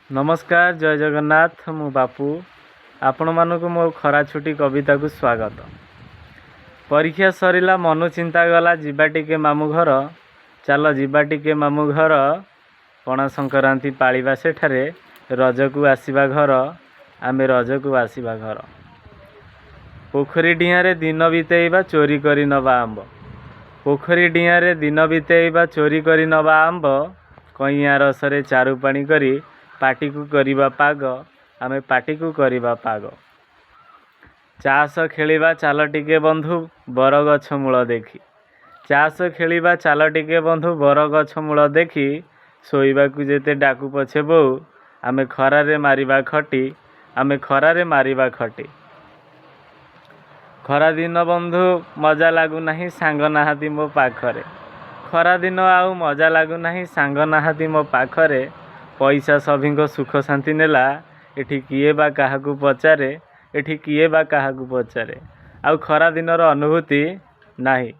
नमस्कार जय जगन्नाथ मु बापू आपण मानक मो खरा छुट्टी कविता को स्वागत। परीक्षा सरिला मनु चिंता गला जीवा टिके मामू घर चल जीवा टिके मामू घर पणा संक्रांति पालिबा सेठारे रज को आसीबा घर आमे रज को आसीबा घर। पोखरी डियारे दिन बितेइबा चोरी करी नबा आंब पोखरी डियारे दिन बितेइबा चोरी करी नबा आंब कइया रसरे चारु पानी करी पाटी को करिबा पाग आमे पाटी को करिबा पाग। चाष खेलिबा चाल टिके बंधु बर गछ मूल देखी चाष खेलिबा चाल टिके बंधु बर गछ मूल देखी शोइबा को जेते डाकू पछे बो आमे खरारे मारिबा खटी आमे खरारे मारिबा खटी। खरा दिन बंधु मजा लागू नाही सांग नाहाती मो पाखरे खरा दिन आउ मजा लागू नाही सांग नाहाती मो पाखरे। पैसा सभिंको सुख शांति नेला एठी किए बा काहाकू पचारे एठी किए बा काहाकू पचारे आउ खरा दिनर अनुभूति नाही।